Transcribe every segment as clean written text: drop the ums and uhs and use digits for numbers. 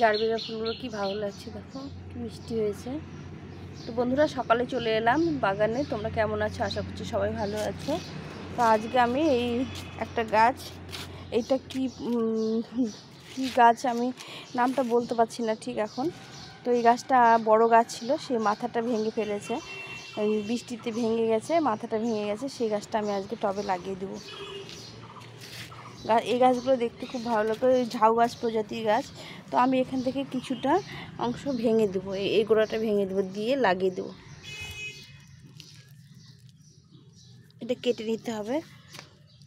Gerbera ফুলগুলো কি ভালো লাগছে, দেখো কি মিষ্টি হয়েছে। তো বন্ধুরা, সকালে চলে এলাম বাগানে। তোমরা কেমন আছো? আশা করছি সবাই ভালো আছে। তো আজকে আমি এই একটা গাছ, এইটা কি গাছ আমি নামটা বলতে পারছি না ঠিক এখন। তো এই গাছটা বড় গাছ ছিল, সেই মাথাটা ভেঙে ফেলেছে, বৃষ্টিতে ভেঙে গেছে, মাথাটা ভেঙে গেছে। সেই গাছটা আমি আজকে টবে লাগিয়ে দেবো। এই গাছগুলো দেখতে খুব ভালো লাগে, ঝাউ গাছ প্রজাতির গাছ। তো আমি এখান থেকে কিছুটা অংশ ভেঙে দেবো, এই গোড়াটা ভেঙে দেবো, দিয়ে লাগিয়ে দেবো। এটা কেটে নিতে হবে।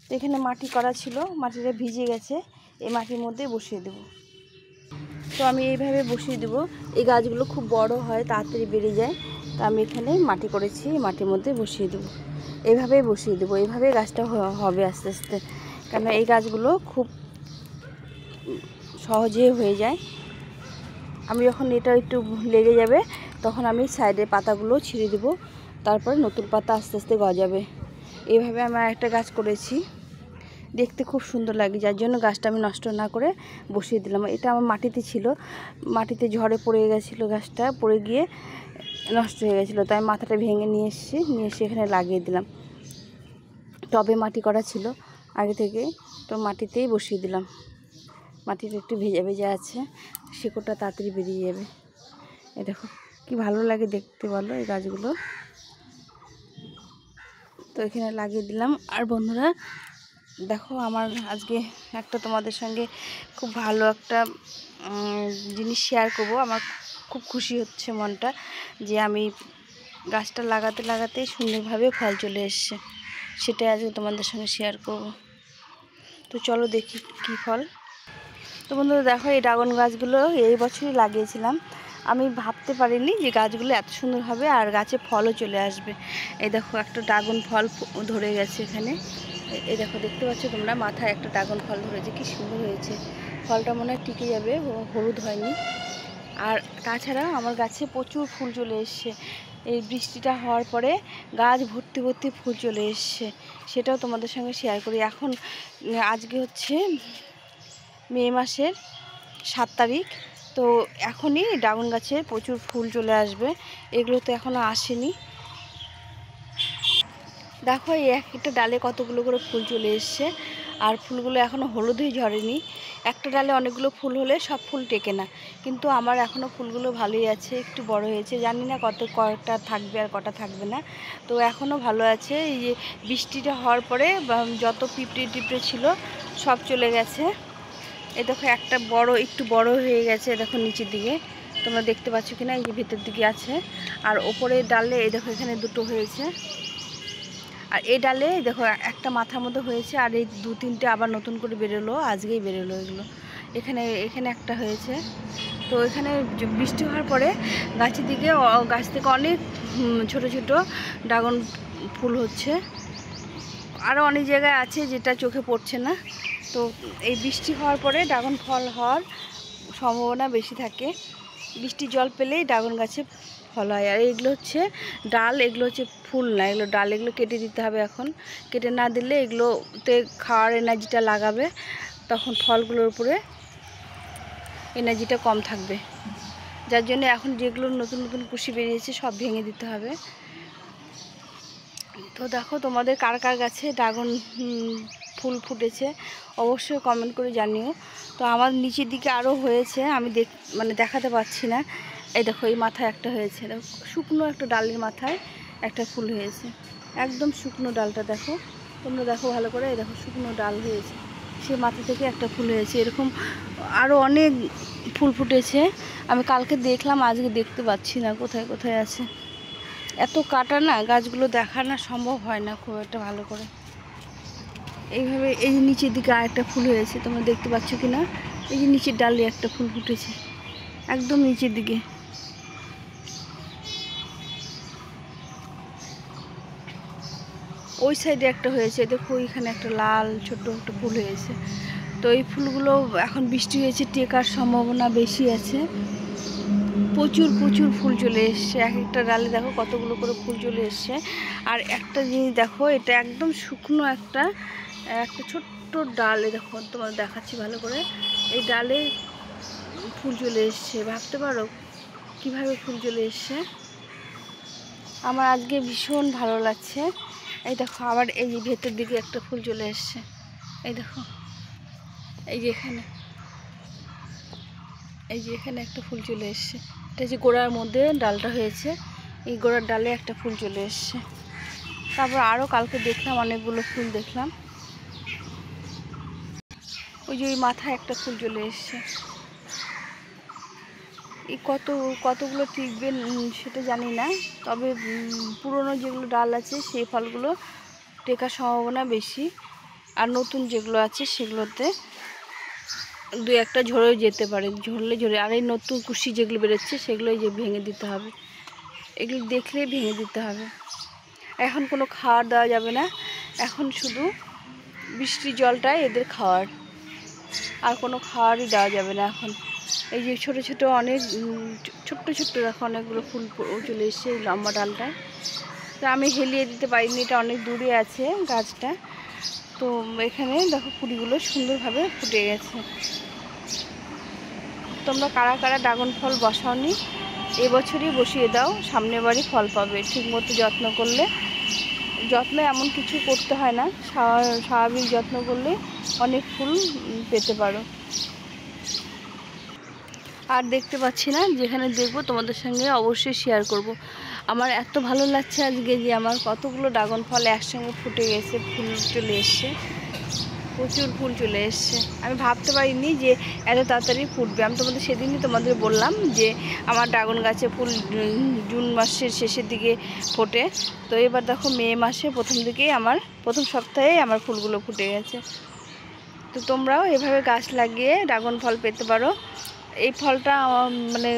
তো এখানে মাটি করা ছিল, মাটিটা ভিজে গেছে, এই মাটির মধ্যে বসিয়ে দেবো। তো আমি এইভাবে বসিয়ে দেবো। এই গাছগুলো খুব বড় হয়, তাড়াতাড়ি বেড়ে যায়। তো আমি এখানে মাটি করেছি, মাটির মধ্যে বসিয়ে দেবো। এইভাবেই বসিয়ে দেবো, এইভাবেই গাছটা হবে আস্তে আস্তে। কেন এই গাছগুলো খুব সহজে হয়ে যায়। আমি যখন এটা একটু লেগে যাবে, তখন আমি সাইডের পাতাগুলো ছিঁড়ে দেবো, তারপরে নতুন পাতা আস্তে আস্তে গজাবে। এইভাবে আমি একটা গাছ করেছি, দেখতে খুব সুন্দর লাগে, যার জন্য গাছটা আমি নষ্ট না করে বসিয়ে দিলাম। এটা আমার মাটিতে ছিল, মাটিতে ঝড়ে পড়ে গেছিলো, গাছটা পড়ে গিয়ে নষ্ট হয়ে গেছিলো। তাই মাথাটা ভেঙে নিয়ে এসে এখানে লাগিয়ে দিলাম। টবে মাটি করা ছিল আগে থেকে, তো মাটিতেই বসিয়ে দিলাম। মাটিটা একটু ভেজা ভেজা আছে, শিকড়টা তাড়াতাড়ি বেরিয়ে যাবে। এই দেখো কি ভালো লাগে দেখতে, বলো এই গাছগুলো। তো এখানে লাগিয়ে দিলাম। আর বন্ধুরা দেখো, আমার আজকে একটা তোমাদের সঙ্গে খুব ভালো একটা জিনিস শেয়ার করব। আমার খুব খুশি হচ্ছে মনটা, যে আমি গাছটা লাগাতে লাগাতেই সুন্দরভাবে ফল চলে এসছে। সেটাই আজকে তোমাদের সঙ্গে শেয়ার করব। তো চলো দেখি কি ফল। তো বন্ধুরা দেখো, এই ড্রাগন গাছগুলো এই বছরই লাগিয়েছিলাম। আমি ভাবতে পারিনি যে গাছগুলো এত সুন্দর হবে আর গাছে ফলও চলে আসবে। এই দেখো একটা ড্রাগন ফল ধরে গেছে এখানে। এই দেখো, দেখতে পাচ্ছ তোমরা, মাথায় একটা ড্রাগন ফল ধরেছে, কি সুন্দর হয়েছে। ফলটা মনে হয় টিকে যাবে, হলুদ হয়নি। আর তাছাড়া আমার গাছে প্রচুর ফুল চলে এসছে। এই বৃষ্টিটা হওয়ার পরে গাছ ভর্তি ভর্তি ফুল চলে এসছে, সেটাও তোমাদের সঙ্গে শেয়ার করি। এখন আজকে হচ্ছে মে মাসের 7 তারিখ। তো এখনই ড্রাগন গাছে প্রচুর ফুল চলে আসবে, এগুলো তো এখনও আসেনি। দেখো এই একটা ডালে কতগুলো করে ফুল চলে এসছে, আর ফুলগুলো এখনও হলুদই ঝরেনি। একটা ডালে অনেকগুলো ফুল হলে সব ফুল টেকে না, কিন্তু আমার এখনও ফুলগুলো ভালোই আছে, একটু বড় হয়েছে। জানি না কটা থাকবে আর কটা থাকবে না। তো এখনও ভালো আছে। এই যে বৃষ্টিটা হওয়ার পরে যত পিঁপড়ে টিপড়ে ছিল সব চলে গেছে। এই দেখো একটা একটু বড় হয়ে গেছে, দেখো নিচের দিকে তোমরা দেখতে পাচ্ছ কিনা, এই যে ভেতর দিকে আছে। আর ওপরের ডালে এই দেখো এখানে দুটো হয়েছে। আর এই ডালে দেখো একটা মাথার মধ্যে হয়েছে, আর এই 2-3টে আবার নতুন করে বেরোলো, আজকেই বেরোলো এগুলো। এখানে একটা হয়েছে। তো এখানে বৃষ্টি হওয়ার পরে গাছ থেকে অনেক ছোট ছোট ড্রাগন ফুল হচ্ছে। আরও অনেক জায়গায় আছে যেটা চোখে পড়ছে না। তো এই বৃষ্টি হওয়ার পরে ড্রাগন ফল হওয়ার সম্ভাবনা বেশি থাকে। বৃষ্টির জল পেলেই ড্রাগন গাছে ফল হয়। আর এগুলো হচ্ছে ডাল, এগুলো হচ্ছে ফুল না, এগুলো ডাল। এগুলো কেটে দিতে হবে এখন, কেটে না দিলে এগুলোতে খাওয়ার এনার্জিটা লাগাবে, তখন ফলগুলোর উপরে এনার্জিটা কম থাকবে। যার জন্য এখন যেগুলো নতুন নতুন কুশি বেরিয়েছে সব ভেঙে দিতে হবে। তো দেখো, তোমাদের কার কার গাছে ড্রাগন ফুল ফুটেছে অবশ্যই কমেন্ট করে জানিও। তো আমার নিচের দিকে আরও হয়েছে, আমি দেখাতে পাচ্ছি না। এই দেখো এই মাথায় একটা হয়েছে, দেখো শুকনো একটা ডালের মাথায় একটা ফুল হয়েছে, একদম শুকনো ডালটা দেখো তোমরা, দেখো ভালো করে। এই দেখো শুকনো ডাল হয়েছে, সেই মাথা থেকে একটা ফুল হয়েছে। এরকম আরও অনেক ফুল ফুটেছে, আমি কালকে দেখলাম, আজকে দেখতে পাচ্ছি না কোথায় কোথায় আছে। এত কাটা না, গাছগুলো দেখা না সম্ভব হয় না খুব একটা ভালো করে। এইভাবে এই যে নিচের দিকে আরেকটা ফুল হয়েছে, তোমরা দেখতে পাচ্ছ কি না? এই যে নিচের ডালে একটা ফুল ফুটেছে, একদম নিচের দিকে। ওই সাইডে একটা হয়েছে, দেখো ওইখানে একটা লাল ছোট্ট একটা ফুল হয়েছে। তো এই ফুলগুলো এখন বৃষ্টি হয়েছে, টেকার সম্ভাবনা বেশি আছে। প্রচুর প্রচুর ফুল চলে এসছে, এক একটা ডালে দেখো কতগুলো করে ফুল চলে এসছে। আর একটা জিনিস দেখো, এটা একদম শুকনো একটা ছোট্ট ডালে, দেখো তোমার দেখাচ্ছি ভালো করে। এই ডালে ফুল চলে এসছে। ভাবতে পারো কিভাবে ফুল চলে এসছে। আমার আজকে ভীষণ ভালো লাগছে। এই দেখো আবার এই যে ভেতর দিকে একটা ফুল চলে এসছে। এই দেখো এই যে এখানে একটা ফুল চলে এসছে। এটা যে গোড়ার মধ্যে ডালটা হয়েছে, এই গোড়ার ডালে একটা ফুল চলে এসছে। তারপর আরও কালকে দেখলাম অনেকগুলো ফুল দেখলাম। ওই যে ওই মাথায় একটা ফুল চলে এসছে। এই কতগুলো টিকবে সেটা জানি না, তবে পুরনো যেগুলো ডাল আছে সেই ফলগুলো টেকার সম্ভাবনা বেশি। আর নতুন যেগুলো আছে সেগুলোতে দু একটা ঝরেও যেতে পারে, ঝরে। আর এই নতুন কুশি যেগুলো বেরোচ্ছে সেগুলোই যে ভেঙে দিতে হবে, এগুলো দেখলেই ভেঙে দিতে হবে। এখন কোনো খাবার দেওয়া যাবে না, এখন শুধু বৃষ্টির জলটাই এদের খাওয়ার, আর কোনো খাবারই দেওয়া যাবে না এখন। এই যে ছোট ছোট অনেক ছোট্ট দেখো অনেকগুলো ফুল চলে এসছে এই লম্বা ডালটায়। তো আমি হেলিয়ে দিতে পারিনি, এটা অনেক দূরে আছে গাছটা। তো এখানে দেখো কুড়িগুলো সুন্দরভাবে ফুটে গেছে। তোমরা কারা কারা ড্রাগন ফল বসাওনি, এবছরই বসিয়ে দাও, সামনের বারই ফল পাবে। ঠিকমতো যত্ন করলে, যত্ন এমন কিছু করতে হয় না, স্বাভাবিক যত্ন করলে অনেক ফুল পেতে পারো। আর দেখতে পাচ্ছি না, যেখানে দেখবো তোমাদের সঙ্গে অবশ্যই শেয়ার করব। আমার এত ভালো লাগছে আজকে যে আমার কতগুলো ড্রাগন ফল একসঙ্গে ফুটে গেছে, ফুল চলে এসছে, প্রচুর ফুল চলে এসছে। আমি ভাবতে পারিনি যে এত তাড়াতাড়ি ফুটবে। আমি তোমাদের বললাম যে আমার ড্রাগন গাছে ফুল জুন মাসের শেষের দিকে ফোটে। তো এবার দেখো মে মাসে প্রথম সপ্তাহে আমার ফুলগুলো ফুটে গেছে। তো তোমরাও এভাবে গাছ লাগিয়ে ড্রাগন ফল পেতে পারো। এই ফলটা মানে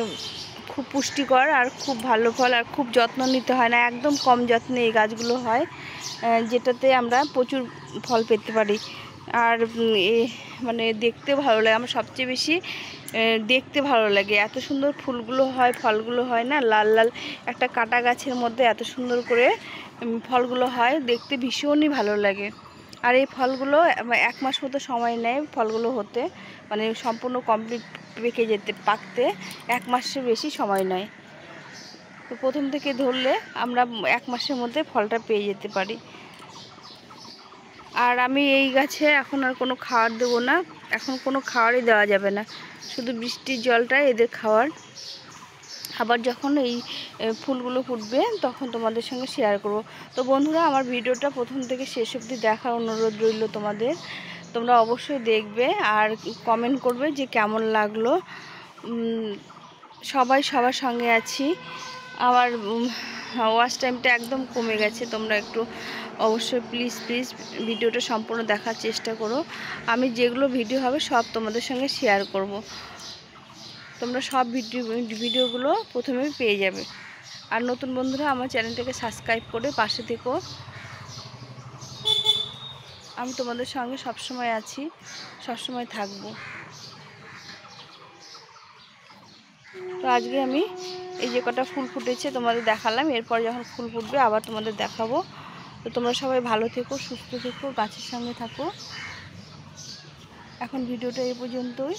খুব পুষ্টিকর আর খুব ভালো ফল, আর খুব যত্ন নিতে হয় না, একদম কম যত্নে এই গাছগুলো হয়, যেটাতে আমরা প্রচুর ফল পেতে পারি। আর মানে দেখতে ভালো লাগে, আমার সবচেয়ে বেশি দেখতে ভালো লাগে। এত সুন্দর ফুলগুলো হয়, ফলগুলো হয় না, লাল লাল একটা কাটা গাছের মধ্যে এত সুন্দর করে ফলগুলো হয়, দেখতে ভীষণই ভালো লাগে। আর এই ফলগুলো 1 মাস মতো সময় নেয় ফলগুলো হতে, মানে সম্পূর্ণ কমপ্লিট পাকতে 1 মাসের বেশি সময় নেয়। তো প্রথম থেকে ধরলে আমরা 1 মাসের মধ্যে ফলটা পেয়ে যেতে পারি। আর আমি এই গাছে এখন আর কোনো খাবার দেবো না, এখন কোনো খাবারই দেওয়া যাবে না, শুধু বৃষ্টির জলটাই এদের খাওয়ার। আবার যখন এই ফুলগুলো ফুটবে তখন তোমাদের সঙ্গে শেয়ার করব। তো বন্ধুরা, আমার ভিডিওটা প্রথম থেকে শেষ অবধি দেখার অনুরোধ রইল তোমাদের। তোমরা অবশ্যই দেখবে আর কমেন্ট করবে যে কেমন লাগলো। সবার সঙ্গে আছি। আমার ওয়াচ টাইমটা একদম কমে গেছে, তোমরা একটু অবশ্যই প্লিজ ভিডিওটা সম্পূর্ণ দেখার চেষ্টা করো। আমি যেগুলো ভিডিও হবে সব তোমাদের সঙ্গে শেয়ার করব। তোমরা সব ভিডিওগুলো প্রথমে পেয়ে যাবে। আর নতুন বন্ধুরা আমার চ্যানেলটাকে সাবস্ক্রাইব করে পাশে থেকো। আমি তোমাদের সঙ্গে সবসময় আছি, সবসময় থাকবো। তো আজকে আমি এই যে কটা ফুল ফুটেছে তোমাদের দেখালাম, এরপর যখন ফুল ফুটবে আবার তোমাদের দেখাবো। তো তোমরা সবাই ভালো থেকো, সুস্থ থেকো, গাছের সঙ্গে থাকো। এখন ভিডিওটা এই পর্যন্তই।